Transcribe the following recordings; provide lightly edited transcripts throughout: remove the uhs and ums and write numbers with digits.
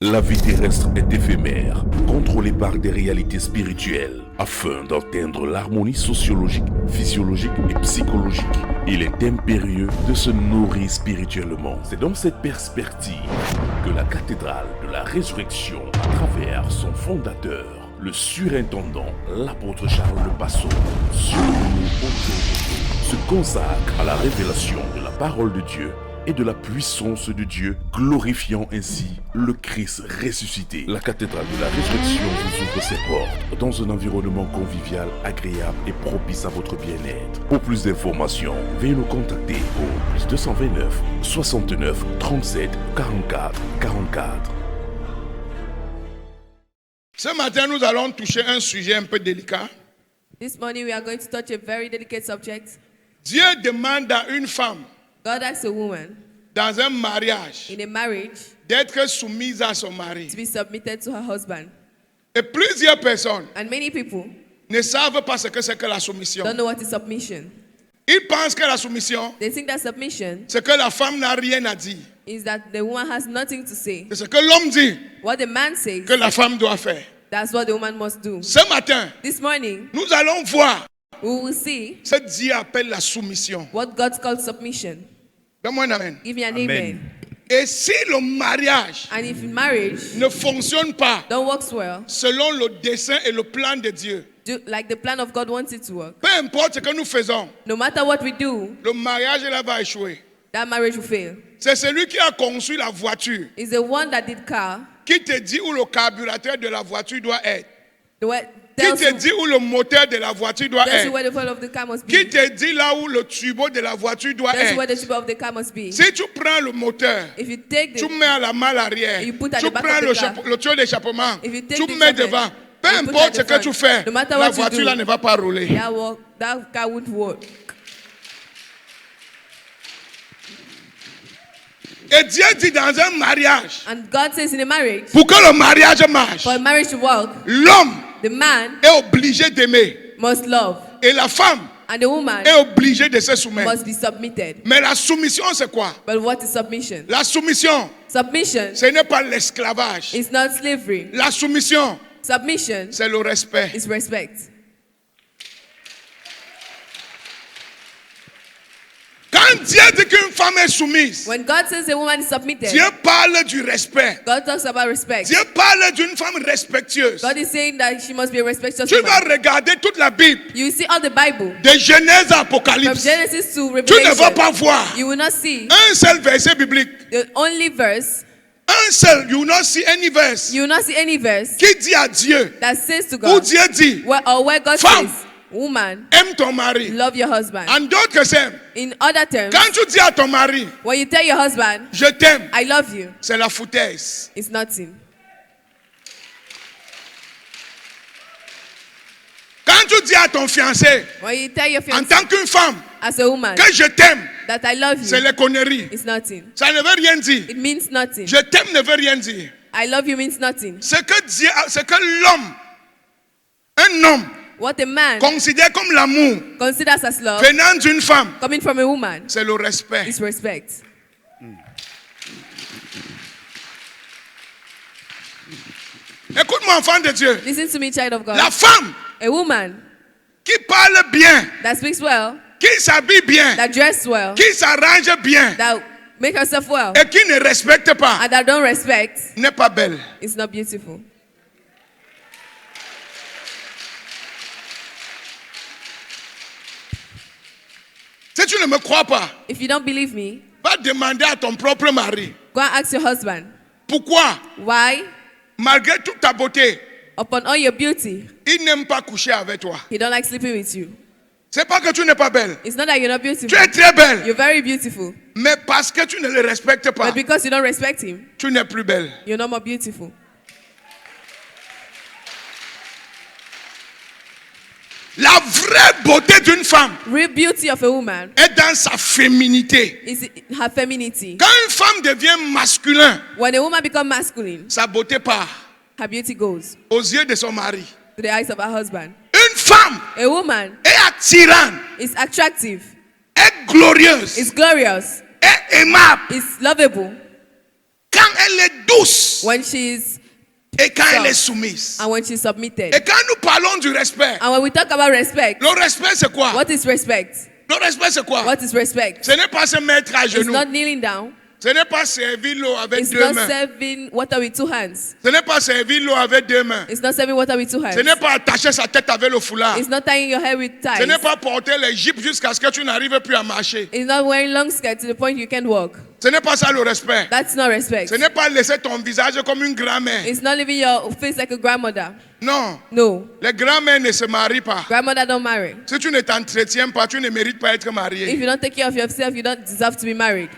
La vie terrestre est éphémère, contrôlée par des réalités spirituelles. Afin d'atteindre l'harmonie sociologique, physiologique et psychologique, il est impérieux de se nourrir spirituellement. C'est dans cette perspective que la cathédrale de la résurrection, à travers son fondateur, le surintendant, l'apôtre Charles PASSO, 𝐥'𝐻 auto, se consacre à la révélation de la parole de Dieu et de la puissance de Dieu, glorifiant ainsi le Christ ressuscité. La cathédrale de la résurrection vous ouvre ses portes dans un environnement convivial, agréable et propice à votre bien-être. Pour plus d'informations, veuillez nous contacter au plus 229 69 37 44 44. Ce matin, nous allons toucher un sujet un peu délicat. This morning we are going to touch a very delicate subject. Dieu demande à une femme, God asks a woman dans un mariage, in a marriage d'être soumise à son mari. to be submitted to her husband. Et plusieurs personnes And many people ne savent pas ce que c'est que la soumission. don't know what is submission. Ils pensent que la soumission, They think that submission c'est que la femme n'a rien à dire. is that the woman has nothing to say. C'est ce que l'homme dit What the man says, que la femme doit faire. that's what the woman must do. Ce matin, This morning, nous allons voir we will see ce que Dieu appelle la soumission. what God calls submission. Donne-moi un amen. Give me an amen. Et si le mariage And if marriage ne fonctionne pas don't work well, selon le dessein et le plan de Dieu, like the plan of God wants it to work, peu importe ce que nous faisons, no matter what we do, le mariage là va échouer. that marriage will fail. C'est celui qui a conçu la voiture It's the one that did car, qui te dit où le carburateur de la voiture doit être, the way qui tells te you, dit où le moteur de la voiture doit tells you être, where the fuel of the car must qui be. te dit là où le tuyau de la voiture doit Tells you where être. the tube of the car must be. Si tu prends le moteur, If you take tu the, mets à la malle arrière, You put at tu the back prends of the car. le tuyau d'échappement, If you take tu the mets shovel, devant. Peu you put importe at ce the que tu front. fais, No matter la what you voiture do, là ne va pas rouler. that car won't work. Et Dieu dit dans un mariage, And God says in a marriage, pour que le mariage marche, for a marriage to work, l'homme the man est obligé d'aimer must love, et la femme and the woman est obligée de se soumettre. must be submitted. Mais la soumission, c'est quoi? But what is submission? La soumission, Submission ce n'est pas l'esclavage. is not slavery. La soumission, Submission c'est le respect. is respect. Quand Dieu dit qu'une femme est soumise, When God says a woman is submitted, Dieu parle du respect. God talks about respect. Dieu parle d'une femme respectueuse. God is saying that she must be a respectful Tu vas woman. regarder toute la Bible, You see all the Bible, de Genèse à from Apocalypse. Genesis to Tu ne vas Revelation. pas voir You will not see un seul verset biblique. the only verse. Un seul, you will not see any verse You will not see any verse qui dit à Dieu, that says to où God, Dieu dit, where God Femme. says, woman, aime ton mari. love your husband. En d'autres termes, In other terms, quand tu dis à ton mari, when you tell your husband, je t'aime, I love you, c'est la foutaise. it's nothing. Quand tu dis à ton fiancé, When you tell your en fiancé, tant qu'une femme, as a woman, que je t'aime, that I love c'est you, les conneries. it's nothing. Ça ne veut rien dire. It means nothing. Je t'aime ne veut rien dire. I love you means nothing. Ce que l'homme, un homme, What a man considère comme l'amour considers as love, venant d'une femme, coming from a woman, c'est le respect. is respect. Écoute-moi, enfant de Dieu. Listen to me, child of God. La femme A woman qui parle bien, that speaks well, qui s'habille bien, that dresses well, qui s'arrange bien that make herself well, et qui ne respecte pas, and that don't respect, n'est pas belle. is not beautiful. Si tu ne me crois pas, If you don't believe me, va demander à ton propre mari. go and ask your husband. Pourquoi, Why, malgré toute ta beauté, upon all your beauty, il n'aime pas coucher avec toi? he don't like sleeping with you? C'est pas que tu n'es pas belle. It's not that you're not Tu beautiful. es très belle. You're very beautiful. Mais parce que tu ne le respectes pas, But because you don't respect him, tu n'es plus belle. you're no more beautiful. La vraie beauté d'une femme Real beauty of a woman est dans sa féminité. is her femininity. Quand une femme devient masculin, When a woman becomes masculine, sa beauté part her beauty goes aux yeux de son mari. to the eyes of her husband. Une femme A woman est attirante, is attractive, est glorieuse, is glorious, est aimable is lovable quand elle est douce when she's et quand elle est soft, soumise. and when she's submitted. Et quand nous parlons du respect, And when we talk about respect, le respect c'est quoi? what is respect? Le respect c'est quoi? What is respect? Ce n'est pas se mettre à It's genoux. not kneeling down. Ce n'est pas servir l'eau avec It's deux not mains. serving water with two hands. Ce n'est pas servir l'eau avec deux mains. It's not serving water with two hands. Ce n'est pas attacher sa tête avec le foulard. It's not tying your hair with Ce ties. n'est pas porter les jupes jusqu'à ce que tu n'arrives plus à marcher. It's not wearing long skirts to the point you can't walk. Ce n'est pas ça le respect. That's not respect. Ce n'est pas laisser ton visage comme une grand-mère. It's not leaving your face like a grandmother. Non. No. Les grands-mères ne se marient pas. Grandmother don't marry. Si tu ne t'entretiens pas, tu ne mérites pas d'être If marié. you don't take care of yourself, you don't deserve to be married.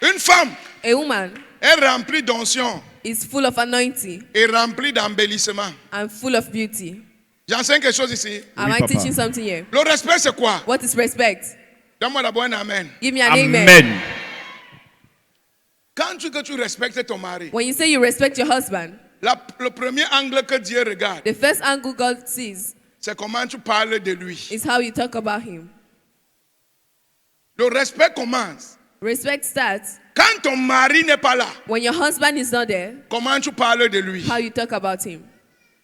Une femme A woman est remplie d'onction is full of anointing et remplie d'embellissement. and full of beauty. J'enseigne quelque chose ici. Am I papa. teaching something here? Le respect, c'est quoi? What is respect? Donne-moi d'abord un amen. Give me an amen. Amen. Quand tu respectes ton mari, When you say you respect your husband, le premier angle que Dieu regarde, the first angle God sees c'est comment tu parles de lui. is how you talk about him. Le respect commence. Respect starts Quand ton mari n'est pas là, when your husband is not there, comment tu parles de lui? how you talk about him.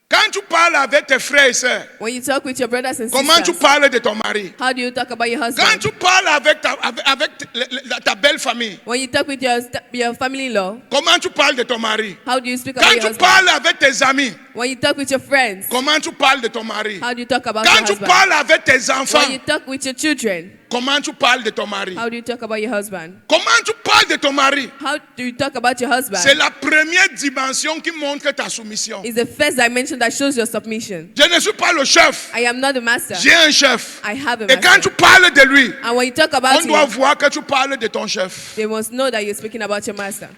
Quand tu parles avec tes frères et sœurs, When you talk with your brothers and comment tu sisters, parles de ton mari? how do you talk about your Quand husband? tu parles avec ta belle famille, When you talk with your family-in-law, comment tu parles de ton mari? how do you speak about Quand your tu husband? parles avec tes amis, When you talk with your friends, comment tu parles de ton mari? how do you talk about your Quand tu husband? parles avec tes When enfants, you talk with your children, comment tu parles de ton mari? how do you talk about your husband? Comment tu parles de ton mari? How do you talk about your husband? C'est la première dimension qui montre ta soumission. Is the first dimension that shows your submission. Je ne suis pas le chef. I am not the master. J'ai un chef. I have a Et quand tu master. parles de lui, And when you talk about on doit him, voir que tu parles de ton chef. they must know that you're speaking about your master.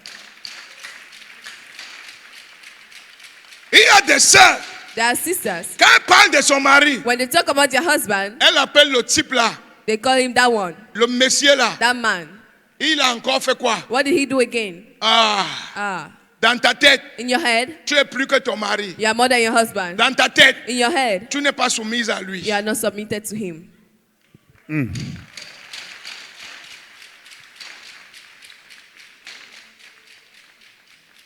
Il y a des sœurs, There are sisters. quand elles parlent de son mari, When they talk about your husband, elle appelle le type là, they call him that one, le monsieur là. that man. Il a encore fait quoi? What did he do again? Ah, dans ta tête, In your head, tu es plus que ton mari. you are more than your husband. Dans ta tête, In your head, tu n'es pas soumise à lui. you are not submitted to him.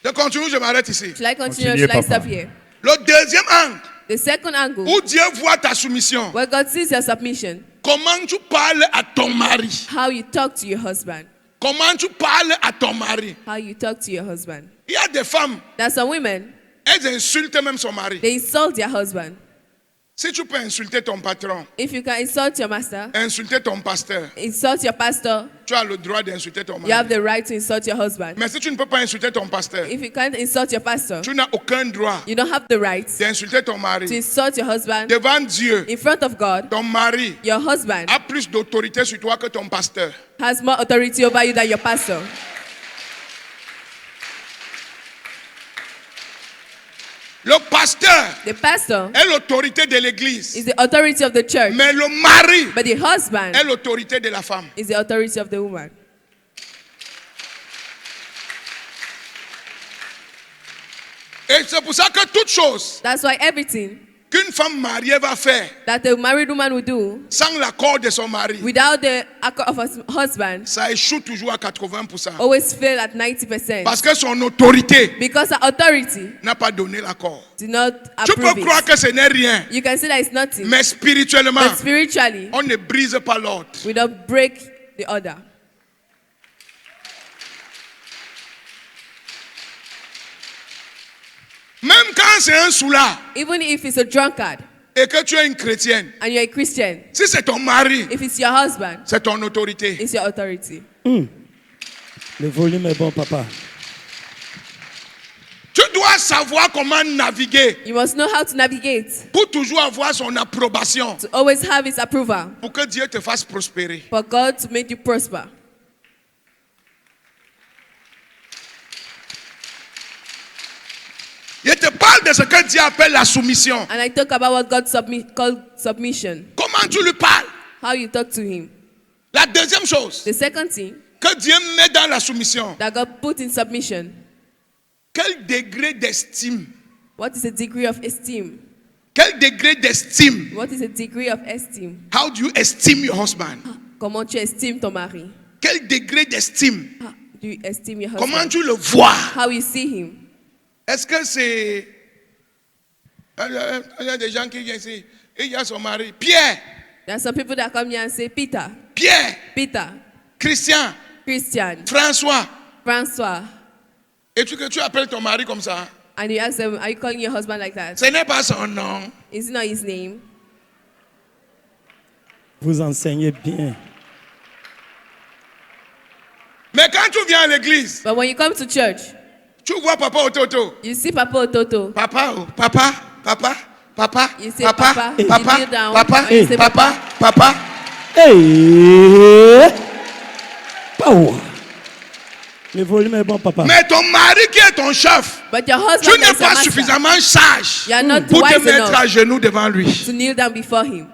Je continue, je m'arrête ici. Shall I continue or Continue, should I Papa. stop here? Le deuxième angle, The second angle, où Dieu voit ta soumission, where God sees your submission, comment tu parles à ton mari? how you talk to your husband. Comment tu parles à ton mari? How you talk to your husband. Il y a des femmes, There's some women, elles insultent même son mari. they insult their husband. Si tu peux insulter ton patron, If you can insult your master, insulter ton pasteur, insult your pastor, tu as le droit d'insulter ton you have mari. the right to insult your husband. Mais si tu ne peux pas insulter ton pasteur, If you can't insult your pastor, tu n'as aucun droit you don't have the right d'insulter ton to mari. insult your husband Devant Dieu, in front of God. ton mari Your husband a plus d'autorité sur toi que ton pasteur. has more authority over you than your pastor. Le pasteur The pastor est l'autorité de l'église, is the authority of the church, mais le mari but the husband est l'autorité de la femme. is the authority of the woman. Et c'est pour ça que toute chose That's why everything qu'une femme mariée va faire that a married woman will do sans l'accord de son mari, without the accord of her husband ça échoue toujours à 80%. always fail at 90%. Parce que son autorité Because her authority n'a pas donné l'accord. did not Tu peux approve croire it. que ce n'est rien, You can say that it's nothing, mais spirituellement, but spiritually, on ne brise pas l'ordre. we don't break the order. Même quand c'est un soulard Even if it's a drunkard et que tu es une chrétienne, and you're a Christian, si c'est ton mari, if it's your husband, c'est ton autorité. it's your authority. Le volume est bon, papa. Tu dois savoir comment naviguer You must know how to navigate pour toujours avoir son approbation, to always have his approval, pour que Dieu te fasse prospérer. for God to make you prosper. Je te parle de ce que Dieu appelle la soumission. And I talk about what God called submission, Comment tu lui parles? how you talk to him. La deuxième chose The second thing que Dieu met dans la soumission, that God put in submission, quel degré d'estime what is the degree of esteem Quel degré d'estime? What is the degree of esteem? How do you esteem your husband? Comment tu estimes ton mari? Quel degré d'estime? How do you esteem your Comment husband? tu le vois? How you see him? Est-ce que c'est... Il y a des gens qui viennent ici, et il y a son mari. Pierre. There are some people that come here and say, Peter, Pierre. Peter, Christian. Christian, François. François. Et tu appelles ton mari comme ça? And you ask them, are you calling your husband like that? Ce n'est pas son nom. Is it not his name? Vous enseignez bien. Mais quand tu viens à l'église, But when you come to church, tu vois papa au toto. you see Papa Ototo. Papa, oh, papa, papa, papa, You say papa, Papa, you papa, kneel down, papa, and you say papa, papa. Hey! Power. Le volume est bon, papa. Mais ton mari qui est ton chef, But your tu husband n'es is your pas master. suffisamment sage You are not pour te wise mettre enough à genoux devant lui. to kneel down before him.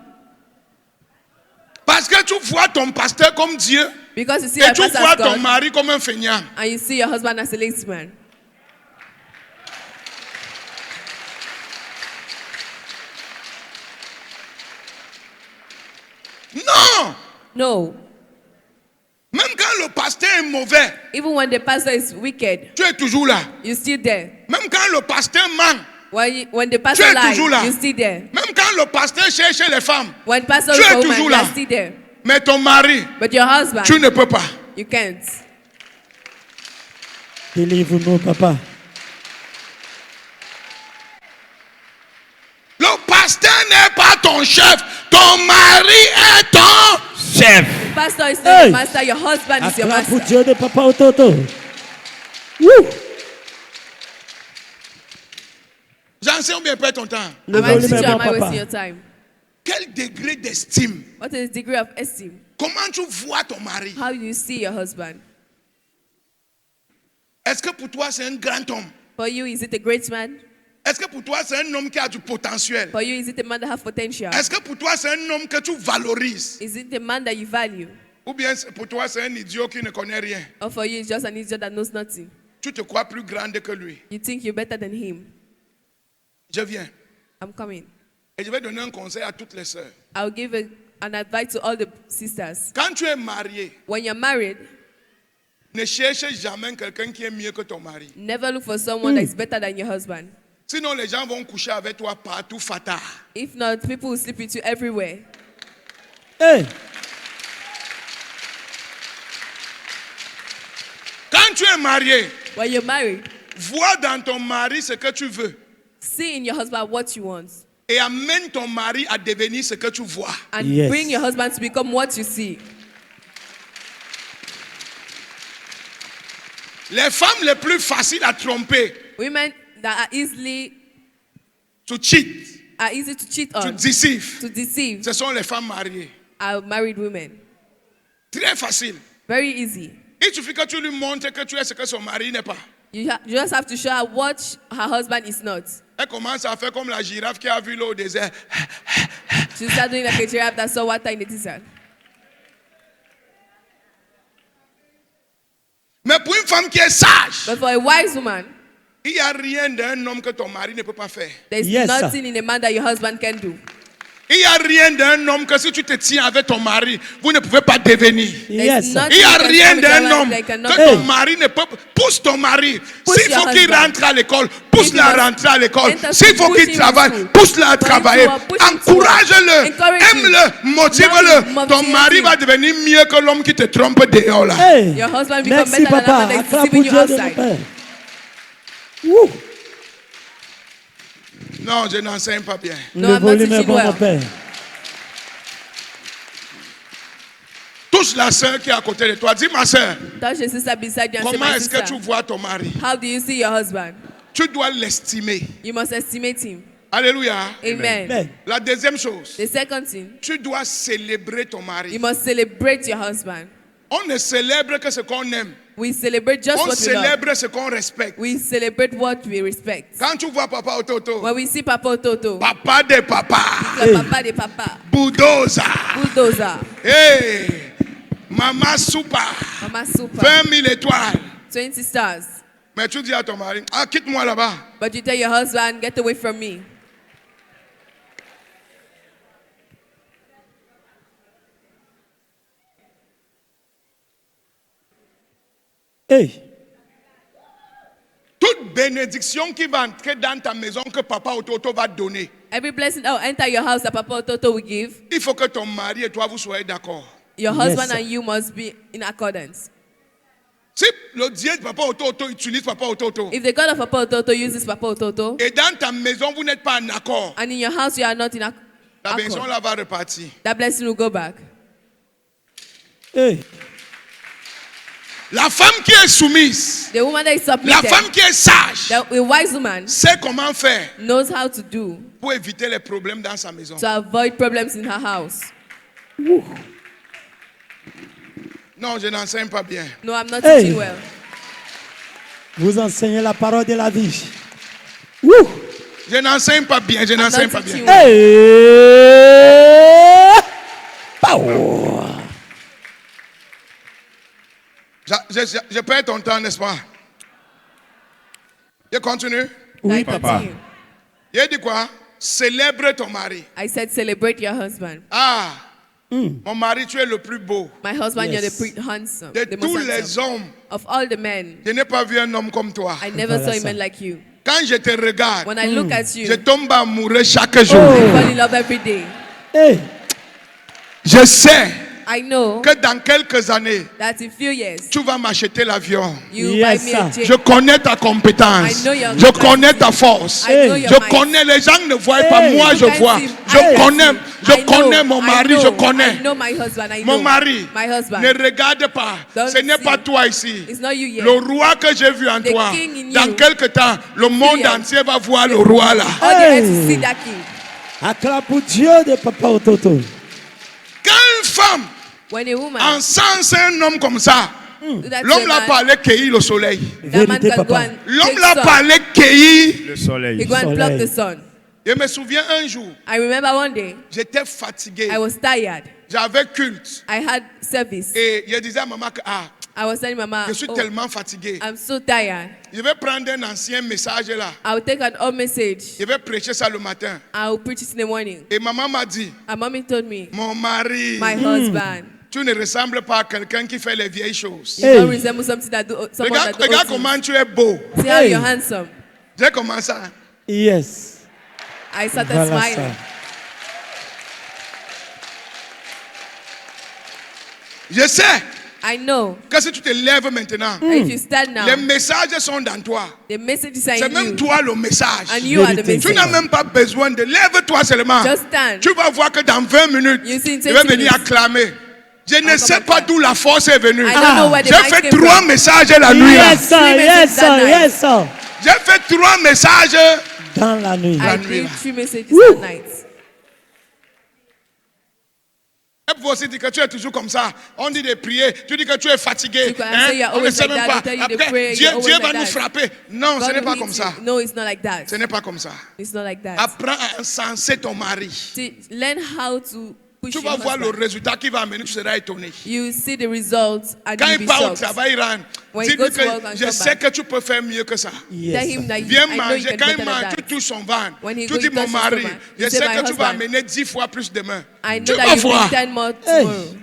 Parce que tu vois ton pasteur comme Dieu Because you see et your tu pastor vois as ton God, mari comme un feignant. and you see your husband as a lazy man. Non! No. Même quand le pasteur est mauvais, Even when the pastor is wicked, tu es toujours là. you're still there. Même quand le pasteur ment, When the pastor es lies, toujours là. you're still there. même quand le pasteur cherche les femmes, When pastor Tu is es a woman, toujours you're là. still there. mais ton mari, But your husband, tu ne peux pas. you can't. Délivre-nous, papa. Le pasteur n'est pas ton chef, ton mari est ton chef. Pastor is not Hey! your master, your husband is your Acclame pour master. Dieu de papa au toto. Woo! J'enseigne bien pas ton temps. Le Am I volume teaching est you? bon, Am I wasting papa. your time? Quel degré d'estime? What is the degree of esteem? Comment tu vois ton mari? How do you see your husband? Est-ce que pour toi c'est un grand homme? For you, is it a great man? Est-ce que pour toi c'est un homme qui a du potentiel? For you, is it a man that has potential? Est-ce que pour toi c'est un homme que tu valorises? Is it a man that you value? Ou bien pour toi c'est un idiot qui ne connaît rien? Or for you, it's just an idiot that knows nothing? Tu te crois plus grande que lui. You think you're better than him? Je viens I'm coming. et je vais donner un conseil à toutes les sœurs. I'll give an advice to all the sisters. Quand tu es marié, When you're married, ne cherche jamais quelqu'un qui est mieux que ton mari. never look for someone that is better than your husband. Sinon les gens vont coucher avec toi partout fatal. If not, people will sleep with you everywhere. Hey! Quand tu es marié, When you're married, vois dans ton mari ce que tu veux see in your husband what you want. et amène ton mari à devenir ce que tu vois. And Yes. bring your husband to become what you see. Les femmes les plus faciles à tromper, Women that are easy to cheat, to cheat to on, deceive, to deceive, ce sont les femmes mariées. are married women. Très facile. Very easy. Il suffit que tu lui montres que tu es ce que son mari n'est pas. You just have to show her what her husband is not. Elle commence à faire comme la girafe qui a vu l'eau au désert. She started doing like a giraffe that saw water in the desert. Mais pour une femme qui est sage, But for a wise woman, il n'y a rien d'un homme que ton mari ne peut pas faire. there's Yes, sir. nothing in a man that your husband can do. Il n'y a rien d'un homme que si tu te tiens avec ton mari, vous ne pouvez pas devenir. Yes, sir. nothing Il n'y a you can rien do with your d'un life homme that cannot que ton do. mari ne peut pas. Pousse ton mari. Push S'il your faut qu'il husband. rentre à l'école, pousse-le à Enter rentrer à l'école. school. S'il faut Push qu'il him in travaille, school. pousse-le à For him travailler. to work, push him to Encourage-le. work. Encourage him. Aime-le. Love him. Motive-le. Ton Motivate mari him. va devenir mieux que l'homme qui te trompe dehors là. Hey! Your husband become Merci, better than papa. the man that is Acclame deceiving pour you Dieu de mon outside. père. Woo! Non, je n'enseigne pas bien. No, Le I'm not volume est teaching bon, well. mon père. Touche la sœur qui est à côté de toi. Dis ma sœur, Touch your sister beside you and say, comment my est-ce que sister, tu vois ton mari? how do you see your husband? Tu dois l'estimer. You must estimate him. Alléluia. Amen. Amen. La deuxième chose, The second thing, tu dois célébrer ton you mari. must celebrate your husband. On ne célèbre que ce qu'on aime. We celebrate just On what we love. célèbre ce qu'on respecte. We celebrate what we respect. Quand tu vois papa au toto, When we see Papa Ototo, papa de papa, the Papa de Papa, bulldozer, bulldozer, hey, mama super, Mama Super, 20 000 étoiles. 20 stars. Mais tu dis à ton mari, ah quitte-moi là-bas. But you tell your husband, get away from me. Hey. Toute bénédiction qui va entrer dans ta maison que papa auto auto va donner. Every blessing that will enter your house that Papa Toto will give, Il faut que ton mari et toi vous soyez d'accord. your Yes, husband sir. and you must be in accordance. Si le Dieu de papa auto auto utilise papa auto auto If the God of Papa Toto uses Papa Toto, et dans ta maison vous n'êtes pas en accord, and in your house you are not in la maison accord, là va repartir. that blessing will go back. Hey. La femme qui est soumise, The woman that is la submitted, femme qui est sage, the wise woman, sait comment faire knows how to do pour éviter les problèmes dans sa maison. to avoid problems in her house. Non, je n'enseigne pas bien. No, I'm not Hey. teaching well. Vous enseignez la parole de la vie. Woo. Je n'enseigne pas bien, je n'enseigne pas teaching bien. well. Hey. Power. Je perds ton temps, n'est-ce pas? Je continue. Oui, I papa. continue. Il dit quoi? Célèbre ton mari. I said, celebrate your husband. Ah, mon mari, tu es le plus beau. My husband, Yes. you're the pretty handsome. De The tous most les handsome. hommes, Of all the men, je n'ai pas vu un homme comme toi. I never Voilà saw a ça. man like you. Quand je te regarde, When I look at you, je tombe amoureux chaque jour. I fall in love every day. Hey. Je sais I know que dans quelques années, that in few years, tu vas m'acheter l'avion. you Yes, buy me a sir. Je jet. connais ta compétence. I know your Je connais ta force. I know Hey. your Je might. connais, les gens ne voient pas, Hey. moi je You can vois. see. Je I connais, can see. je I know. connais mon mari, I know. je connais. I know my husband. I Mon know mari, my husband. ne regarde pas. Don't Ce n'est see. pas toi ici. It's not you yet. Le roi que j'ai vu en The toi, king in dans you. quelque temps, le monde Fear. entier va voir le roi là. All the earth Hey. to see that king. Acclame pour Dieu de Papa Ototo. Quand une femme When a woman encense un homme comme ça, do that to l'homme a l'a man, parlé cueillir le soleil. that man Vérité, can go papa. and L'homme take l'a sun. parlé cueillir. Le He soleil. go and pluck Soleil. the sun. Je me souviens un jour, I remember one day, j'étais fatigué. I was tired. J'avais culte. I had service. Et je disais à maman que I was telling Mama, je suis oh, tellement fatigué. I'm so tired. Je vais prendre un ancien message là. I will take an old message. Je vais prêcher ça le matin. I will preach it in the morning. Et maman m'a dit, And Mommy told me, mon mari, my husband, tu ne ressembles pas à quelqu'un qui fait les vieilles choses. you Hey. don't resemble something that do, someone Regarde, that do old regarde things. comment tu es beau. See how Hey. you're handsome. J'ai commencé. Yes. I started Voilà smiling. ça. Je sais I know que si tu te lèves maintenant, that if you stand now, les messages sont dans toi. the message is C'est in même you. toi le message. And you are the Vérité. Tu message. n'as même pas besoin de lève-toi seulement. Just stand. Tu vas voir que dans 20 minutes, You see in je vais 20 venir minutes. acclamer. Je ne I'll sais come pas and d'où la force est venue. I don't know where the J'ai mic fait came 3 from. messages la nuit. là. Yes, sir. Three Yes, messages sir. that night. Yes, sir. J'ai fait 3 messages. Dans la nuit. I nuit, gave là. 3 messages Woo. that night. Et vous aussi dire que tu es toujours comme ça. On dit de prier. Tu dis que tu es fatigué. You can say you're On ne always sait like même that. pas. They tell you to Après, pray, Dieu, you're always Dieu like va nous that. frapper. Non, ce God n'est pas will comme hit ça. you. No, it's not like that. Ce n'est pas comme ça. It's not like that. Apprends à encenser ton mari. See, learn how to push Tu your vas voir le husband. résultat qui va amener. Tu seras étonné. You see the results and Quand you'll il be part au shocked. travail, il rentre. When he Dis-lui goes to work que and je come sais back. que tu peux faire mieux que ça. Yes, Tell sir. him that Viens I know you manger. can Quand il better mange, than tu that. touches son ventre. When he Tu goes, dis, he mon touches mari, his stomach. je You say, sais my que tu vas husband. amener 10 fois plus demain. I Tu know vas that you voir. bring 10 more Hey. tomorrow.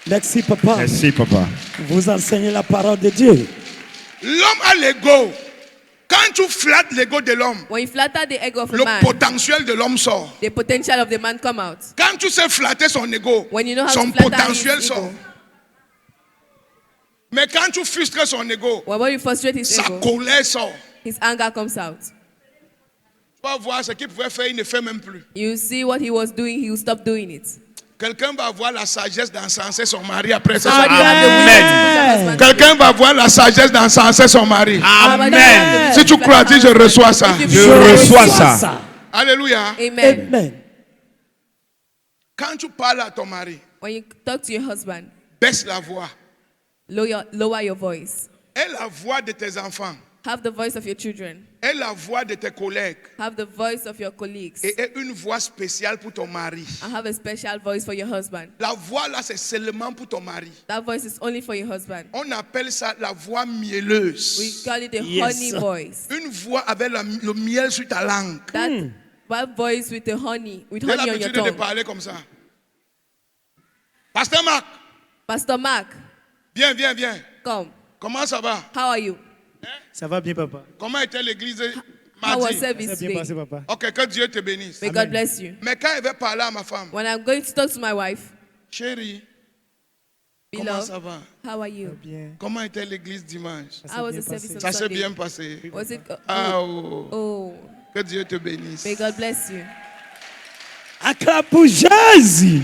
Merci, papa. Merci, papa. Vous enseignez la parole de Dieu. L'homme a l'ego. Quand tu flattes l'ego de l'homme, When you flatter the ego of a le man, potentiel de l'homme sort. the potential of the man come out. Quand tu sais flatter son ego, When you know how son to flatter potentiel his sort. ego. Mais quand tu frustres son ego, When you frustrate his sa ego, colère sort. his anger comes out. Tu vas voir ce qu'il pouvait faire, il ne fait même plus. You see what he was doing, he will stop doing it. Quelqu'un va avoir la sagesse d'encenser son mari après ce Somebody soir. have the wisdom to push their husband to Quelqu'un va avoir la sagesse d'encenser son mari. Somebody have Amen. the Si tu wisdom crois, to dis je reçois ça. If you Je believe, reçois receive. ça. Alléluia. Amen. Amen. Quand tu parles à ton mari, When you talk to your husband, baisse la voix. lower your voice. Et la voix de tes enfants. Have the voice of your children. Et la voix de tes collègues. Have the voice of your colleagues. Et une voix spéciale pour ton mari. And have a special voice for your husband. La voix là, c'est seulement pour ton mari. That voice is only for your husband. On appelle ça la voix We mielleuse. call it the Yes. honey voice. Une voix avec le miel sur ta langue. That voice with the honey, with J'ai honey on your l'habitude de tongue. parler comme ça. Pasteur Marc, Pastor Mark, viens. come. Comment ça va? How are you? Ça va bien, papa. Comment était l'église How was mardi? service Ça a bien today? passé, papa. Ok, que Dieu te bénisse. May God bless you. Mais quand elle va parler à ma femme, When I'm going to talk to my wife, chérie, comment beloved, ça va? how are you? Bien. Comment était l'église dimanche? How was the service on Ça s'est Sunday? bien passé. Was it? Ah, oh. Oh, Que Dieu te bénisse. may God bless you. Acclame pour Jésus.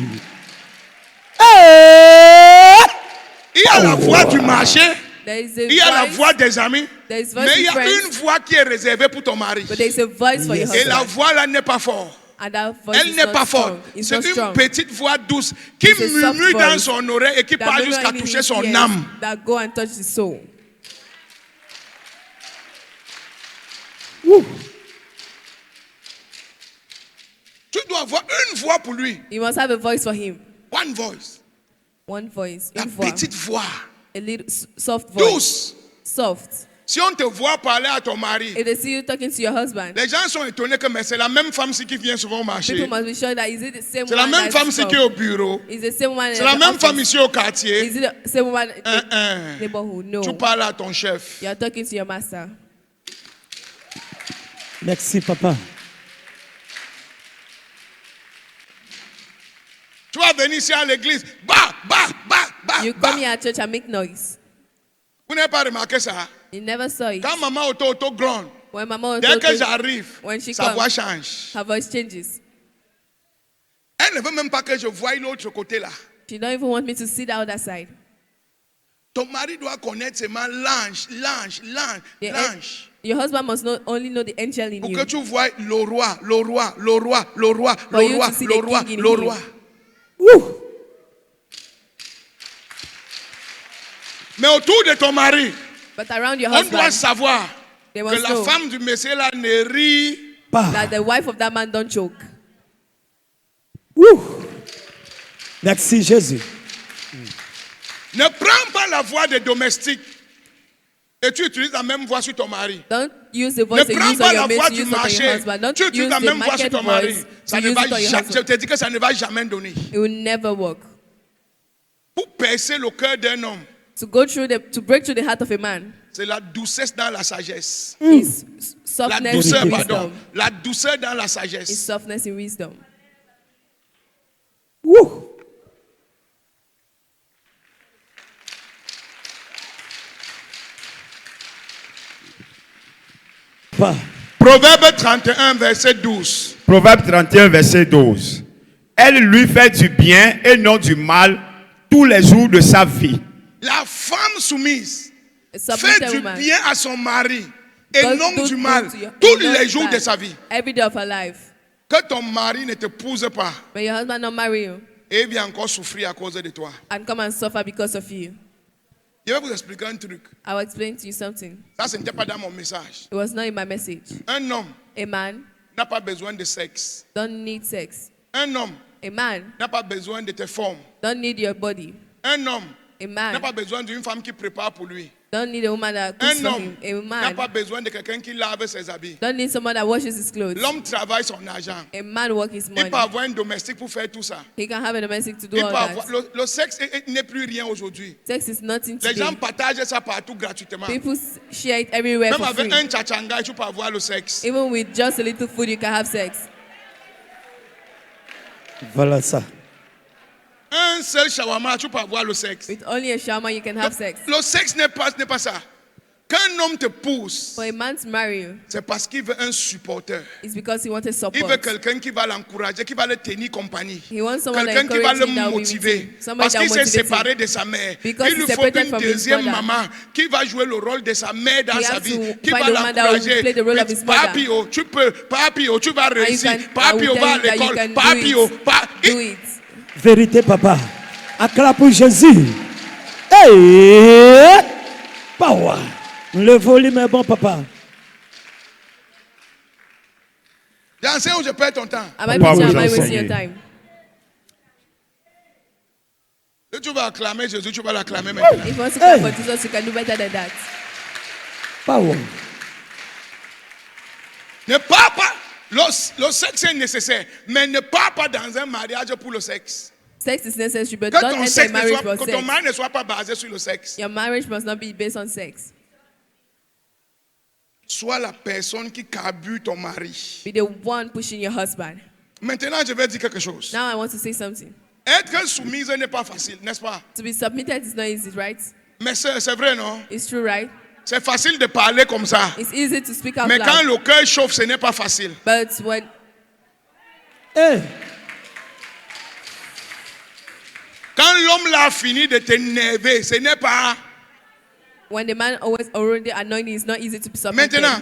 Hey! Il y a la voix du marché, There is a il y a la voice, voix des amis, there is voice mais il y with a une friends, voix qui est réservée pour ton mari. but there is a voice for your Et la husband. voix là n'est pas forte. And that voice Elle is n'est not pas strong. forte. It's C'est not une strong. petite voix douce qui It's a soft murmure dans voice son oreille et qui That part murmur jusqu'à in toucher his son ears âme. that go and touch his soul. Tu dois avoir une voix pour lui. You must have a voice for him. One voice. One voice. La Une voix. petite voix. A little soft voice. Douce. Soft. Si on te voit parler à ton mari, If they see you talking to your husband, les gens sont étonnés que mais c'est la même femme qui vient souvent au marché. people must be sure that is it the same C'est la one même femme that's qui est au bureau. Is the same one C'est in la the même office? femme ici au quartier. Is it the same one in the Hein. neighborhood? No. Tu parles à ton chef. You are talking to your master. Merci, papa. Tu vas venir ici à l'église. Bah, bah, bah, bah, You bah. come here at church and make noise. Vous n'avez pas remarqué ça? You never saw it. Quand maman auto gronde, When Mama dès que was j'arrive, when she sa voix comes, change. her voice changes. Elle ne veut même pas que je voie l'autre côté là. She don't even want me to see the other side. Ton mari doit connaître seulement l'ange, The l'ange. Your husband must not only know the angel in Pour you. que tu vois le roi, le roi, le roi, le roi, For le you roi, to see le the roi, king in le him. roi. Ouh! Mais autour de ton mari, But around your on doit husband, savoir they que must la know femme du Messie là ne rit. Pas. that the wife of that man don't choke. Ouh! Merci, Jésus. Ne prends pas la voix des domestiques et tu utilises la même voix sur ton mari. Don't use the Ne voice you prends use pas on la your voix mate, du use it on your marché. husband. Don't Tu utilises use la the même voix sur market ton mari. voice Ça to ne use va it on your jamais, je husband. te dis que ça ne va jamais donner. It will never work. Pour percer le cœur d'un homme, To break through the heart of a man c'est la douceur dans la sagesse. is La softness douceur, in pardon. wisdom. La douceur dans la Is sagesse. softness in wisdom. Ouh! Pas. Proverbe 31, verset 12. Proverbe 31, verset 12. Elle lui fait du bien et non du mal tous les jours de sa vie. La femme soumise A fait submitted du woman bien à son mari et does non good du mal to your- tous and not les jours bad de sa vie. every day of her life. Que ton mari ne t'épouse pas But your husband not marry you et il vient encore souffrir à cause de toi. and come and suffer because of you. Je vais vous expliquer un truc. I will explain to you something. Ça, ce n'était pas dans mon message. It was not in my message. Un homme A man n'a pas besoin de sexe. don't need sex. Un homme A man n'a pas besoin de tes formes. don't need your body. Un homme A n'a man pas besoin d'une femme qui prépare pour lui. don't need a woman that cooks Un for homme him. A n'a pas man besoin de quelqu'un qui lave ses habits. don't need someone that washes his clothes. L'homme travaille son argent. A man work his Il money. peut avoir un domestique pour faire tout ça. He can have a domestic to do Il all peut avoir, that. le sexe n'est plus rien aujourd'hui. Sex is nothing Les gens today. partagent ça partout gratuitement. People share it everywhere Même for avec free. un tchachanga, tu peux avoir le sexe. Even with just a little food, you can have sex. Voilà ça. Un seul shawarma, tu peux avoir le sexe. With only a shawarma, you can have sex. Le sexe n'est pas ça. Qu'un homme te pousse, For a man to marry you, c'est parce qu'il veut un supporter. it's because he wants a Il support. veut quelqu'un qui va l'encourager, qui va le tenir compagnie. He wants someone that Quelqu'un qui va encourages le him, that will be with motiver. him. Somebody Parce that qu'il s'est motivates him. séparé de sa mère. Because Il he's lui faut separated une from his deuxième mother. maman qui va jouer le rôle de sa mère dans He sa has vie. to Qui find va a woman that will l'encourager. play the role of his mother. Papi, oh, tu peux. Papi, oh, tu vas réussir. can- I Papi, will oh, tell va à you that you l'école. can do Papi, it. oh, Do it. Vérité, papa. Acclame pour Jésus. Hey! Power. Le volume est bon, papa. J'enseigne ou je perds ton temps? Am I Papa, preaching? vous Am I wasting enseignez. your time? Si tu vas acclamer Jésus, tu vas l'acclamer maintenant. If you want to clap for Jesus, you can do better than that. Power. Ne pars pas. Le sexe est nécessaire, mais ne pars pas dans un mariage pour le sexe. Sex is necessary, but Que don't ton, enter sexe a ne marriage soit, for que ton sex. mari ne soit pas basé sur le sexe. Your marriage must not be based on sex. Sois la personne qui carbure ton mari. Be the one pushing your husband. Maintenant, je vais dire quelque chose. Now I want to say something. Être soumise n'est pas facile, n'est-ce pas? To be submitted is not easy, right? Mais c'est vrai, non? It's true, right? C'est facile de parler comme ça. It's easy to speak out Mais quand loud. le cœur chauffe, ce n'est pas facile. But when Eh, Quand l'homme l'a fini de t'énerver, ce n'est pas... the man already annoyed, it's not easy to be submitted. Maintenant,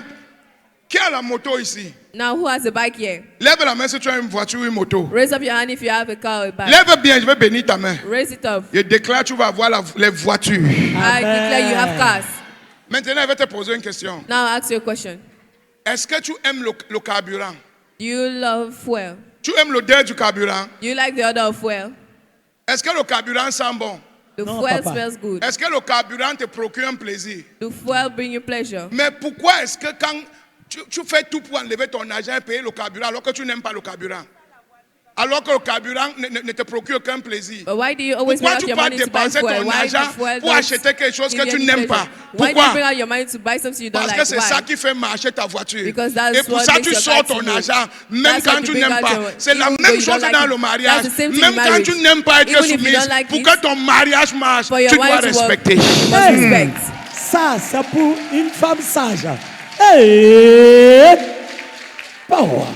qui a la moto ici? Now who has a bike here? Lève la main si tu as une voiture ou une moto. Raise up your hand if you have a car or a bike. Lève bien, je vais bénir ta main. Raise it up. Je déclare tu vas avoir les voitures. I declare you have cars. Maintenant, je vais te poser une question. Now I'll ask you a question. Est-ce que tu aimes le carburant? Do you love fuel? Tu aimes l'odeur du carburant? Do you like the odor of fuel? Est-ce que le carburant sent bon? The No, fuel Papa. smells good. Est-ce que le carburant te procure un plaisir? The fuel bring you pleasure. Mais pourquoi est-ce que quand tu fais tout pour enlever ton argent et payer le carburant alors que tu n'aimes pas le carburant? Alors que le carburant ne te procure qu'un plaisir. But why do you always Pourquoi bring tu out your vas money to buy dépenser fuel? ton Why the argent fuel pour don't acheter quelque chose give que you tu any n'aimes pleasure? pas? Why do you bring Pourquoi? out your money to buy something you don't Parce like? que c'est ça Why? qui fait marcher ta voiture. Because that's Et pour what ça, makes tu your sors car ton to move. argent, même That's quand why tu you bring n'aimes out pas. your- C'est la even though même you chose don't like dans it. le mariage. That's the same thing Même in quand marriage. tu n'aimes pas être Even if you soumise, don't like pour it, que ton mariage marche, for your tu dois wife to work, respecter. you must respect. ça, c'est pour une femme sage. Eh, power.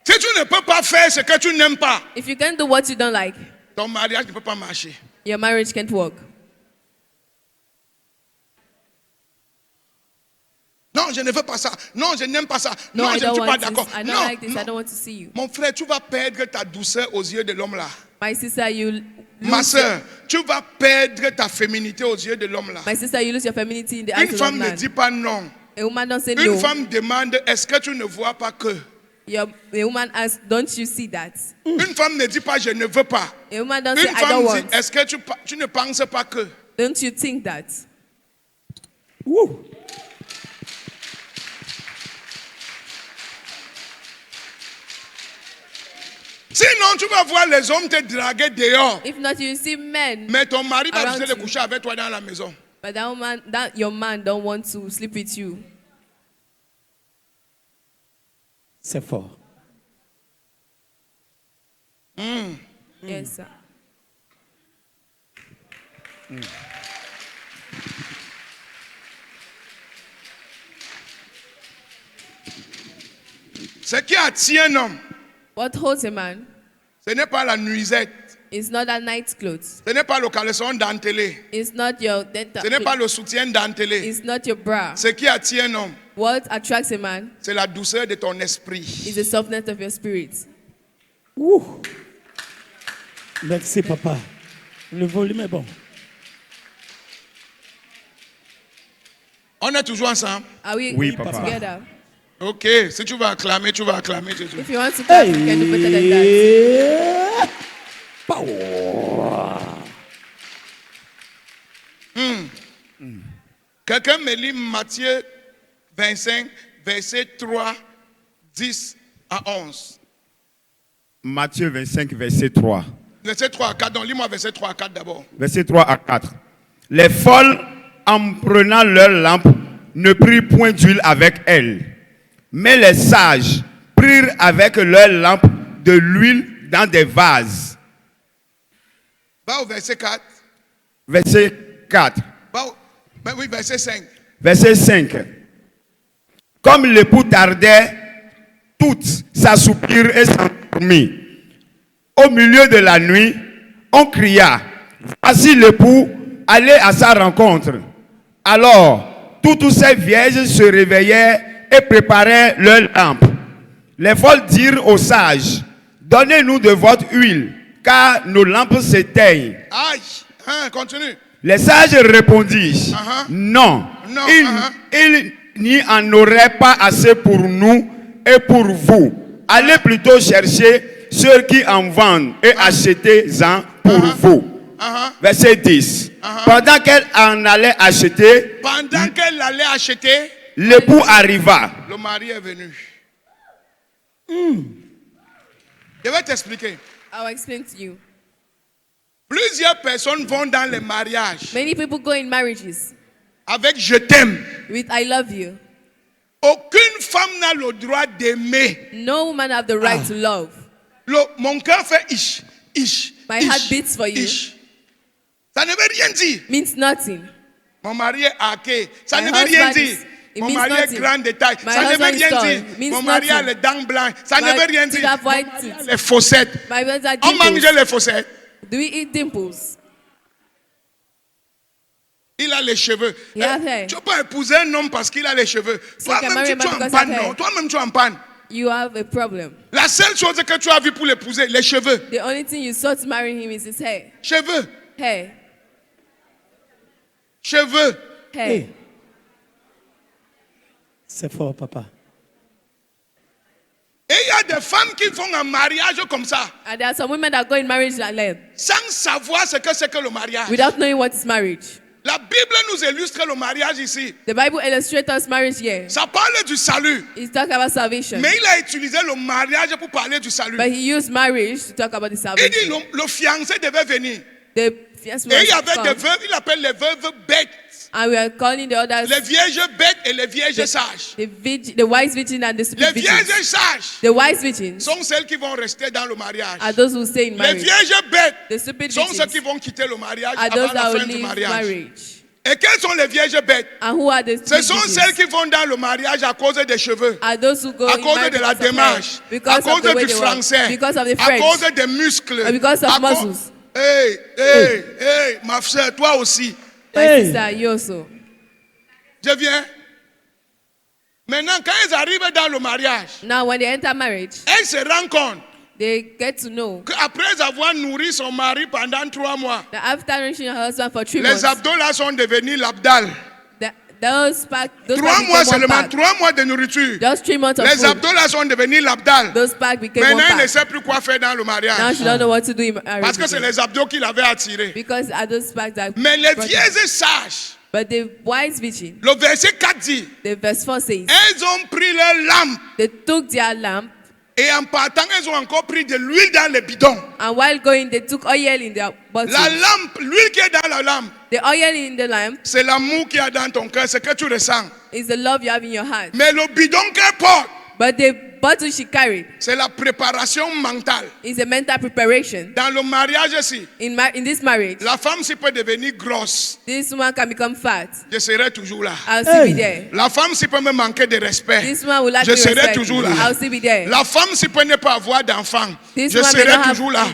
Si tu ne peux pas faire ce que tu n'aimes pas, If you can't do what you don't like, ton mariage ne peut pas marcher. your marriage can't work. Non, je ne veux pas ça. Non, je n'aime pas ça. No, Non, I je ne don't suis pas want d'accord. this. I don't Non, like this. non. I don't want to see you. Mon frère, tu vas perdre ta douceur aux yeux de l'homme là. My sister, you Ma lose soeur, tu vas perdre ta féminité aux yeux de l'homme là. my sister, you lose your femininity in the Une eyes of a femme ne man. dit pas non. A woman don't say Une no. femme demande, est-ce que tu ne vois pas que? A woman asks, don't you see that? Une femme ne dit pas, je ne veux pas. A woman don't say, Une I don't femme want. dit, est-ce que tu ne penses pas que? Don't you think that? Woo. Sinon, tu vas voir les hommes te draguer dehors. If not, you see men. Mais ton mari va Around refuser de you. coucher avec toi dans la maison. But that woman, that your man don't want to sleep with you. C'est fort. Yes, sir. Ce qui attire un homme, What holds a man ce n'est pas la nuisette. is not that night clothes. Ce n'est pas le caleçon dentelé. It's not your dental. Ce n'est pas le soutien dentelé. It's not your bra. Ce qui attire un homme, What attracts a man c'est la douceur de ton esprit. is the softness of your spirit. Woo. Merci, papa. Le volume est bon. On est toujours ensemble? Are we Oui, papa. together? Ok, si tu vas acclamer, tu vas acclamer. Jésus. If you want to clap, you can do better than that. Eh, power. Quelqu'un me lit Matthieu 25, verset 3, 10 à 11. Matthieu 25, verset 3. Verset 3 à 4, donc lis-moi verset 3 à 4 d'abord. Verset 3 à 4. Les folles, en prenant leur lampe, ne prirent point d'huile avec elles. Mais les sages prirent avec leur lampe de l'huile dans des vases. Va au verset 4. Verset 4. Ben oui, verset 5. Verset 5. Comme l'époux tardait, toutes s'assoupirent et s'endormirent. Au milieu de la nuit, on cria, voici l'époux, allez à sa rencontre. Alors, toutes ces vierges se réveillèrent et préparaient leurs lampes. Les folles dirent aux sages, donnez-nous de votre huile, car nos lampes s'éteignent. Aïe, hein, continue. Les sages répondirent, non, Non, il n'y en aurait pas assez pour nous et pour vous. Allez plutôt chercher ceux qui en vendent et achetez-en pour vous. Verset 10. Pendant qu'elle en allait acheter, Pendant qu'elle allait acheter, l'époux arriva. le mari est venu. Je vais t'expliquer. I'll explain to you. Plusieurs personnes vont dans les mariages Many people go in marriages avec je t'aime. with I love you. Aucune femme n'a le droit d'aimer. No woman have the right to love. Mon cœur fait ish, ish. My ish, heart beats for you. Ish. Ça ne veut rien dire. Means nothing. Mon mari est hacké. Ça My ne veut rien husband dire. it Mon means mari est nothing. grand détail. My Ça ne veut husband is rien tall. dire. Means Mon mari a nothing. les dents blanches. Ça ne My veut rien teeth dire. have Mon white mari a teeth. les fossettes. My husband are On mange dimples. les fossettes. Do we eat dimples? Il a les cheveux. He have hair. Tu ne peux pas épouser un homme parce qu'il a les cheveux. So you can marry a Toi-même, tu man es en because panne, of hair. non? Toi-même, tu es en panne. You have a problem. La seule chose que tu as vue pour l'épouser, les cheveux. The only thing you saw to marry him is his hair. Cheveux. Hair. Cheveux. Hair. Hey. C'est fort, papa. Et il y a des femmes qui font un mariage comme ça, And there are some women that go in marriage like that sans savoir ce que c'est que le mariage. without knowing what is marriage. La Bible nous illustre le mariage ici. The Bible illustrates us marriage here. Ça parle du salut. It's talk about salvation. Mais il a utilisé le mariage pour parler du salut. But he used marriage to talk about the Il dit salvation. le fiancé devait venir. The fiancé Et il y was avait come, des veuves, il appelle les veuves bêtes. and we are calling the others Les vierges bêtes et les vierges sages. the wise virgin and the Les stupid virgin. vierges sages The wise virgins sont celles qui vont rester dans le mariage. are those who stay in Les marriage. vierges bêtes The stupid sont ceux qui virgins vont quitter le mariage are avant those la that will fin du leave mariage. marriage. Et quelles sont les vierges bêtes? And who are the Ce stupid sont virgins? celles qui vont dans le mariage à cause des cheveux, Are those who go à in cause marriage de la because of hair, démarche, à because cause of the way du they walk, français, because of the à French, cause des muscles, or because of à muscles. Hey, ma soeur, toi aussi. My Hey. sister, you also. Je viens. Maintenant, quand elles arrivent dans le mariage, Now, when they enter marriage, elles se rendent compte they get to know qu'après avoir nourri son mari pendant 3 mois, that after nourishing her husband for 3 les months, abdos là sont devenus l'abdal. those 3 back mois became one seulement, pack. 3 mois de nourriture. Just 3 months of Les food. abdos là sont devenus l'abdal. Those pack became Maintenant, one il ne pack. sait plus quoi faire dans le Now mariage. she don't know what to do in marriage. Parce que c'est again. les abdos qui l'avaient attiré. Because are those packs that Mais les brought vieilles her. sages, But the wise virgin, le verset 4 dit, the verse 4 says, elles ont pris leur lampe they took their lamp, et en partant, elles ont encore pris de l'huile dans les bidons. and while going, they took oil in their bottle. La lampe, l'huile qui est dans la lampe, The oil in the lamp c'est l'amour qu'il y a dans ton cœur, c'est que tu ressens. is the love you have in your heart. Mais le bidon qu'elle porte, But the bottle she carried c'est la préparation mentale. is a mental preparation. Dans le mariage ici, In this marriage, la femme s'y peut devenir grosse. this woman can become fat. Je serai toujours là. I'll still Hey. be there. La femme s'y peut me manquer de respect. This woman will lack Je me serai respect. toujours là. I'll still be there. La femme s'y peut ne pas avoir d'enfant. This Je woman may serai not have- toujours là.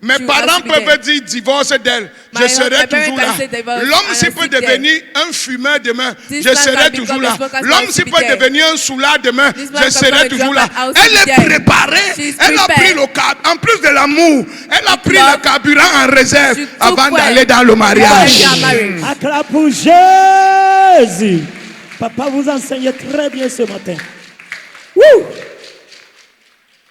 Mes she will parents also be there. peuvent dire divorce d'elle. Je My serai parents toujours là. can say divorce, L'homme I s'y will peut still there. devenir un fumeur demain. This Je man serai can toujours become là. a smoker, L'homme I'll s'y be peut there. devenir un soulard demain. This man Je can serai become a toujours là. drunkard, I'll Elle still est be there. préparée. She's Elle a pris prepared. le carburant. En plus de l'amour, elle a pris love. le carburant en réserve She took avant well d'aller dans le mariage. before their marriage. Acclame pour Jésus. Papa vous enseigne très bien ce matin. Woo!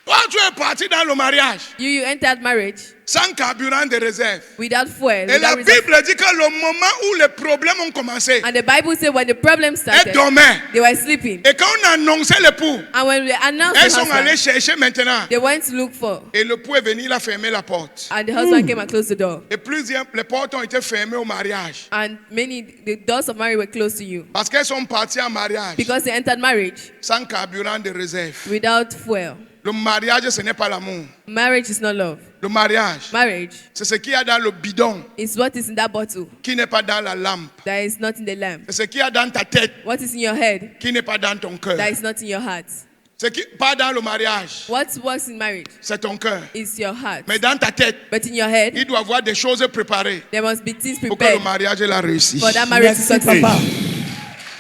Toi, tu es parti dans le mariage You entered marriage sans carburant de réserve. without fuel. Et la Without reserve. Bible dit que le moment où les problèmes ont commencé, And the Bible said when the problem elles started, dormaient. they were sleeping. Et quand on annonçait l'époux, And when they announced elles the sont allées husband, chercher maintenant. they went to look for. Et l'époux est venu, il a fermé la porte. And the husband came and closed the door. Et plusieurs, les portes ont été fermées au mariage. And the doors of marriage were closed to you. Parce qu'elles sont parties en mariage Because they entered marriage sans carburant de réserve. without fuel. Le mariage, ce n'est pas l'amour. Marriage is not love. Le mariage, Marriage c'est ce qu'il y a dans le bidon is what is in that bottle qui n'est pas dans la lampe. that is not in the lamp. C'est ce qu'il y a dans ta tête What is in your head qui n'est pas dans ton cœur. that is not in your heart. Ce qui pas dans le mariage, What works in marriage c'est ton cœur. is your heart. Mais dans ta tête, But in your head, il doit y avoir des choses préparées there must be things pour que le prepared mariage ait la réussite. for that marriage to Merci succeed. papa.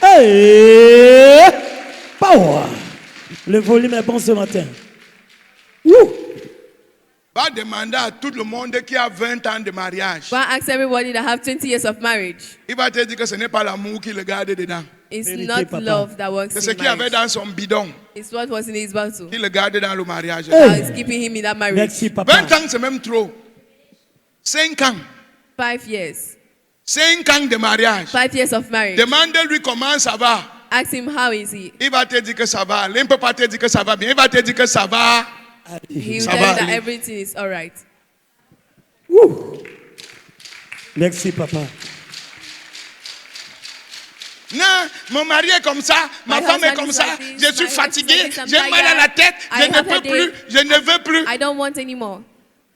Hey! Power. Le volume est bon ce matin. Woo! Va demander à tout le monde qui a 20 ans de mariage. Go and ask everybody that have 20 years of marriage. Il va te dire que ce n'est pas l'amour qui le garde dedans. It's Vérité, not papa. love that works C'est ce in qu'il y avait marriage. dans son bidon It's what was in his bottle qui le garde dans le mariage. Hey! that is keeping him in that marriage. Merci papa. 20 ans, c'est même trop. 5 ans. 5 years. 5 ans de mariage. 5 years of marriage. Demande-lui comment ça va. Ask him how is he. Il va te dire que ça va. Il ne peut pas te dire que ça va bien. Il va te dire que ça va. He will Ça tell va you that aller. everything is all right. Ouh. Merci, papa. Non, mon mari est comme ça, ma My femme est husband comme is ça, like this, je suis my wife is fatigué, like this, I'm j'ai mal à la tired, tête, je I ne have peux plus, headache. je ne veux plus. I don't want anymore.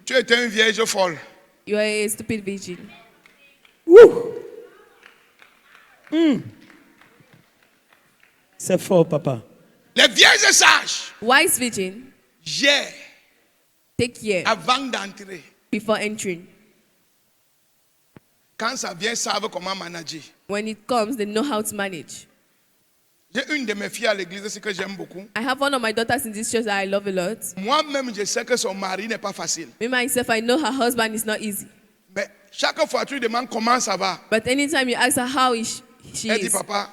Tu es un vierge folle. You are a stupid virgin. Ouh. C'est fort, papa. Les vierges sages, Wise virgin, gèrent take care avant d'entrer. before entering. Quand ça vient, savent comment manager. When it comes, they know how to manage. J'ai une de mes filles à l'église, c'est que j'aime beaucoup. I have one of my daughters in this church that I love a lot. Moi-même, je sais que son mari n'est pas facile. Me myself, I know her husband is not easy. Mais chaque fois, tu lui demandes comment ça va. But anytime you ask her how she Elle dit, is, papa,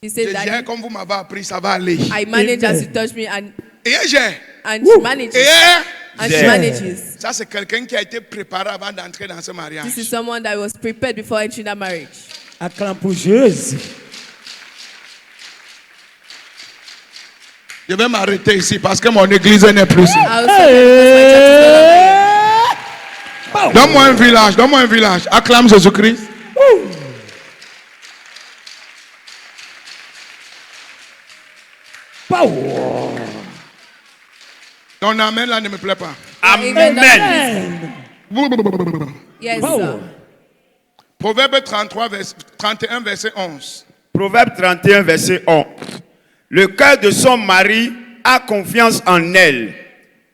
she je says, gère Daddy, comme vous m'avez appris, ça va aller. I manage as you Amen. touch me, and Et elle gère. she manages. Et elle, And she Gère. manages. ça, c'est quelqu'un qui a été préparé avant d'entrer dans ce mariage. This is someone that was prepared before entering that marriage. Acclame pour Jésus. Je vais m'arrêter ici parce que mon église n'est plus ici. I also because my church is no longer. Donne-moi un village, donne-moi un village. Acclame Jésus-Christ. Power. Ton amen là ne me plaît pas. Amen. Yes, Power. sir. Proverbe 31, verset 11. Proverbe 31, verset 11. Le cœur de son mari a confiance en elle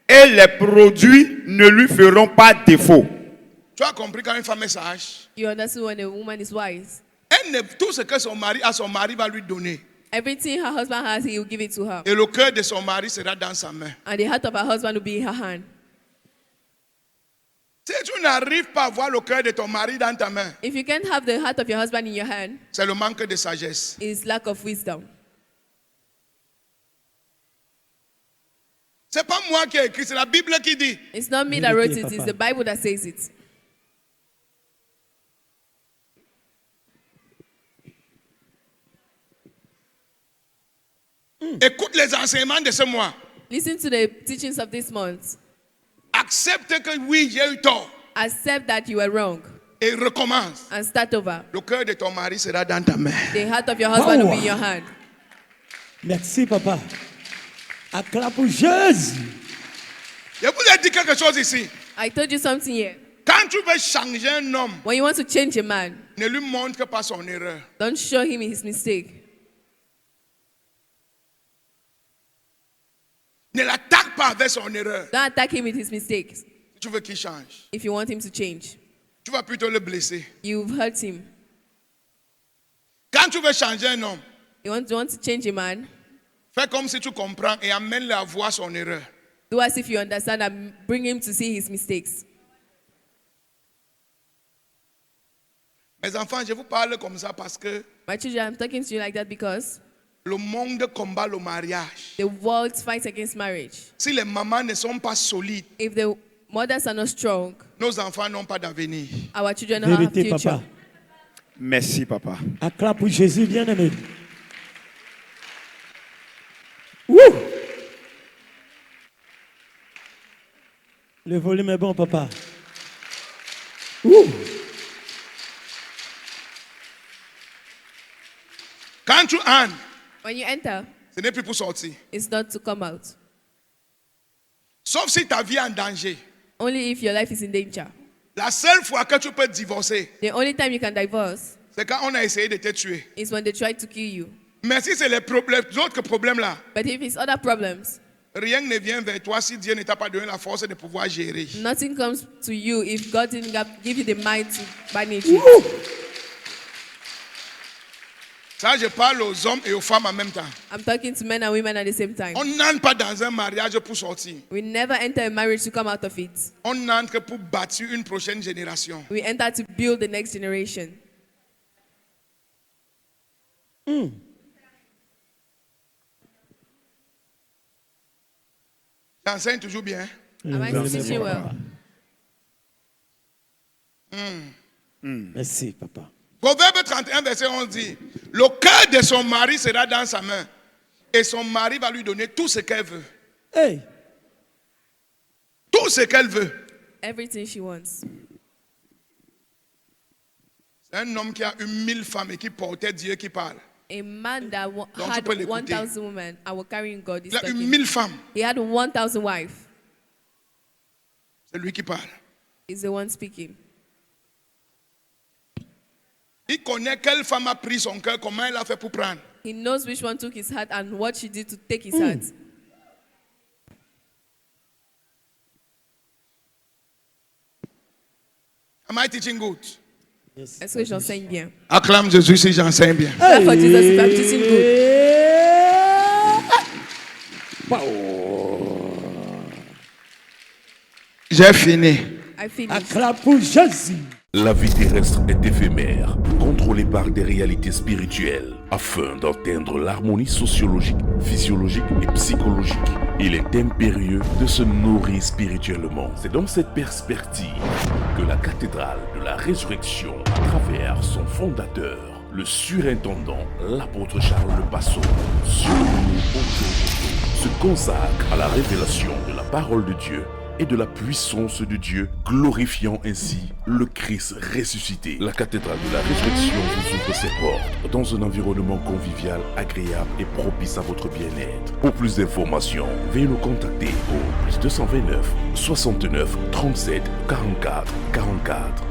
et les produits ne lui feront pas défaut. Tu as compris quand une femme est sage? You understand when a woman is wise. Tout ce que son mari a, son mari va lui donner. Everything her husband has, he will give it to her. Et le cœur de son mari sera dans sa main. And the heart of her husband will be in her hand. Si tu n'arrives pas à voir le cœur de ton mari dans ta main, If you can't have the heart of your husband in your hand, c'est le manque de sagesse. it's lack of wisdom. C'est pas moi qui ai écrit, c'est la Bible qui dit. It's not me that wrote it, Papa. it's the Bible that says it. Écoute les enseignements de ce mois. Listen to the teachings of this month. Accepte que oui, j'ai eu tort. Accept that you were wrong Et recommence. and start over. Le cœur de ton mari sera dans ta main. The heart of your husband will be in Power. your hand. Merci, papa. Acclame pour Jésus. Je vous ai dit quelque chose ici. I told you something here. Quand tu veux changer un homme, When you want to change a man, ne lui montre pas son erreur. don't show him his mistake. Ne l'attaque pas avec son erreur. Don't attack him with his mistakes. Si tu veux qu'il change, If you want him to change, tu vas plutôt le blesser. you've hurt him. Quand tu veux changer un homme, You want to change a man, fais comme si tu comprends et amène-le à voir son erreur. do as if you understand and bring him to see his mistakes. Mes enfants, je vous parle comme ça parce que My children, I'm talking to you like that because le monde combat le mariage. the world fights against marriage. Si les mamans ne sont pas solides, If the mothers are not strong, nos enfants n'ont pas d'avenir. our children don't have Vérité, future. papa. Merci, papa. Acclame pour Jésus, bien-aimé. Ouh. Le volume est bon, papa. Ouh. Quand tu entres, When you enter, ce n'est plus pour sortir. it's not to come out. Sauf si ta vie est en danger. Only if your life is in danger. La seule fois que tu peux divorcer, The only time you can divorce c'est quand on a essayé de te tuer. is when they try to kill you. Mais si c'est les autres problèmes là, But if it's other problems, rien ne vient vers toi si Dieu ne t'a pas donné la force de pouvoir gérer. nothing comes to you if God didn't give you the mind to manage it. Ça, je parle aux hommes et aux femmes en même temps. I'm talking to men and women at the same time. On n'entre pas dans un mariage pour sortir. We never enter a marriage to come out of it. On entre pour bâtir une prochaine génération. We enter to build the next generation. J'enseigne toujours bien. Am I volume est teaching bon, well? papa. Merci, papa. Proverbe 31, verset 11 dit, le cœur de son mari sera dans sa main et son mari va lui donner tout ce qu'elle veut. Hey. tout ce qu'elle veut. Everything she wants. C'est un homme qui a eu 1000 femmes et qui portait Dieu qui parle. A man that Donc, tu had peux l'écouter. 1,000 women and were carrying God. is Il a eu talking. 1000 femmes. He had 1,000 wives. C'est lui qui parle. He's the one speaking. Il connaît quelle femme a pris son cœur, comment elle a fait pour prendre. He knows which one took his heart and what she did to take his heart. Am I teaching good? Est-ce que j'enseigne bien? Acclame Jésus si j'enseigne bien. Clap for Jesus if I'm teaching good. J'ai fini. I finished. Acclame pour Jésus. La vie terrestre est éphémère, contrôlée par des réalités spirituelles, afin d'atteindre l'harmonie sociologique, physiologique et psychologique. Il est impérieux de se nourrir spirituellement. C'est dans cette perspective que la cathédrale de la résurrection, à travers son fondateur, le surintendant, l'apôtre Charles PASSO, se consacre à la révélation de la parole de Dieu et de la puissance de Dieu, glorifiant ainsi le Christ ressuscité. La cathédrale de la résurrection vous ouvre ses portes dans un environnement convivial, agréable et propice à votre bien-être. Pour plus d'informations, veuillez nous contacter au +229 69 37 44 44.